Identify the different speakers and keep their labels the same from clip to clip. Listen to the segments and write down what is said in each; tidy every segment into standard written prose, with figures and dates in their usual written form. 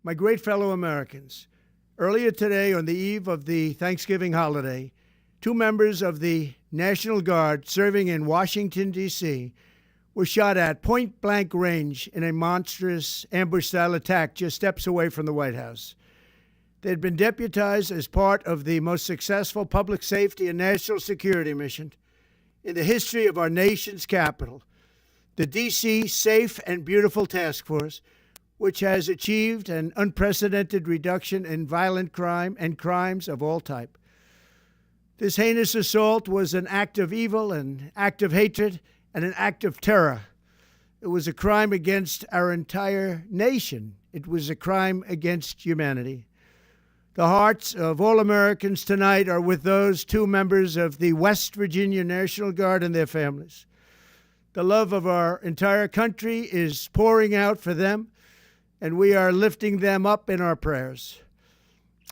Speaker 1: My great fellow Americans, earlier today, on the eve of the Thanksgiving holiday, two members of the National Guard serving in Washington, D.C., were shot at point-blank range in a monstrous ambush-style attack just steps away from the White House. They had been deputized as part of the most successful public safety and national security mission in the history of our nation's capital, the D.C. Safe and Beautiful Task Force, which has achieved an unprecedented reduction in violent crime and crimes of all type. This heinous assault was an act of evil, an act of hatred, and an act of terror. It was a crime against our entire nation. It was a crime against humanity. The hearts of all Americans tonight are with those two members of the West Virginia National Guard and their families. The love of our entire country is pouring out for them, and we are lifting them up in our prayers.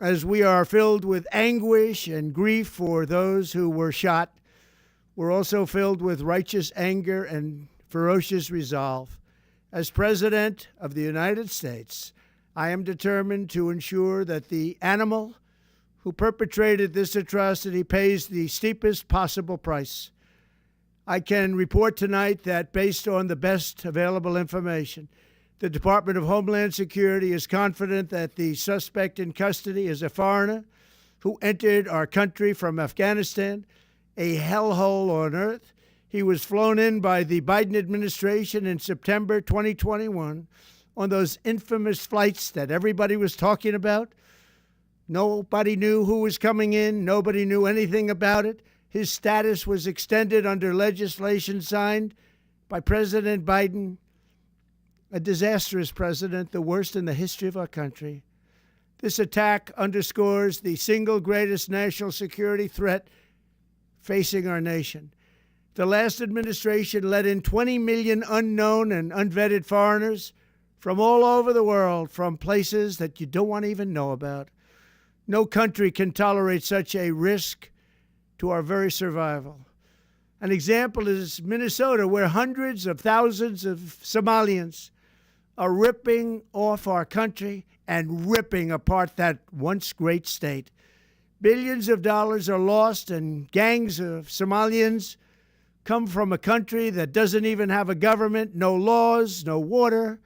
Speaker 1: As we are filled with anguish and grief for those who were shot, we're also filled with righteous anger and ferocious resolve. As President of the United States, I am determined to ensure that the animal who perpetrated this atrocity pays the steepest possible price. I can report tonight that, based on the best available information, the Department of Homeland Security is confident that the suspect in custody is a foreigner who entered our country from Afghanistan, a hellhole on earth. He was flown in by the Biden administration in September 2021 on those infamous flights that everybody was talking about. Nobody knew who was coming in. Nobody knew anything about it. His status was extended under legislation signed by President Biden, a disastrous president, the worst in the history of our country. This attack underscores the single greatest national security threat facing our nation. The last administration let in 20 million unknown and unvetted foreigners from all over the world, from places that you don't want to even know about. No country can tolerate such a risk to our very survival. An example is Minnesota, where hundreds of thousands of Somalians are ripping off our country and ripping apart that once great state. Billions of dollars are lost, and gangs of Somalians come from a country that doesn't even have a government, no laws, no water,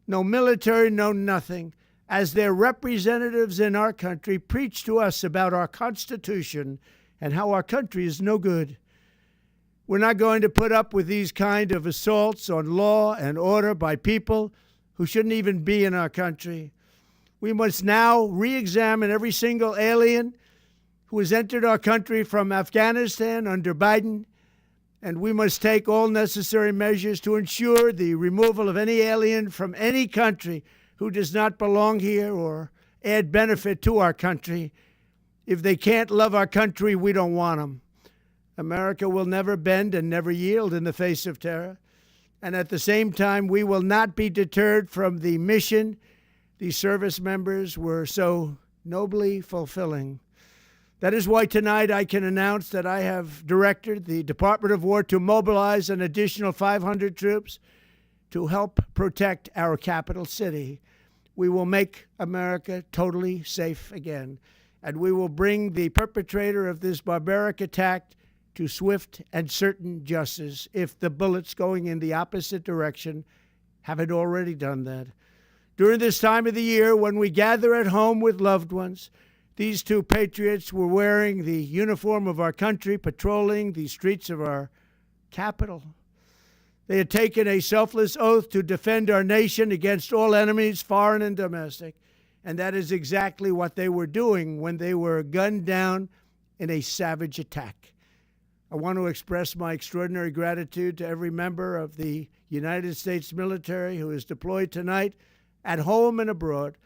Speaker 1: no military, no nothing. As their representatives in our country preach to us about our Constitution and how our country is no good. We're not going to put up with these kind of assaults on law and order by people who shouldn't even be in our country. We must now re-examine every single alien who has entered our country from Afghanistan under Biden, and we must take all necessary measures to ensure the removal of any alien from any country who does not belong here or add benefit to our country. If they can't love our country, we don't want them. America will never bend and never yield in the face of terror. And at the same time, we will not be deterred from the mission these service members were so nobly fulfilling. That is why tonight I can announce that I have directed the Department of War to mobilize an additional 500 troops to help protect our capital city. We will make America totally safe again, and we will bring the perpetrator of this barbaric attack to swift and certain justice if the bullets going in the opposite direction haven't already done that. During this time of the year, when we gather at home with loved ones, these two patriots were wearing the uniform of our country, patrolling the streets of our capital. They had taken a selfless oath to defend our nation against all enemies, foreign and domestic. And that is exactly what they were doing when they were gunned down in a savage attack. I want to express my extraordinary gratitude to every member of the United States military who is deployed tonight, at home and abroad.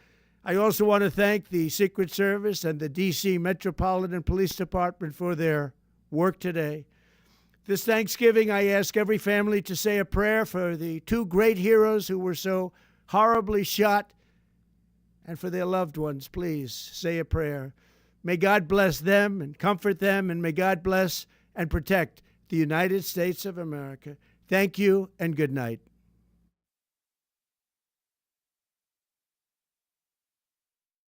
Speaker 1: I also want to thank the Secret Service and the D.C. Metropolitan Police Department for their work today. This Thanksgiving, I ask every family to say a prayer for the two great heroes who were so horribly shot, and for their loved ones. Please say a prayer. May God bless them and comfort them, and may God bless and protect the United States of America. Thank you and good night.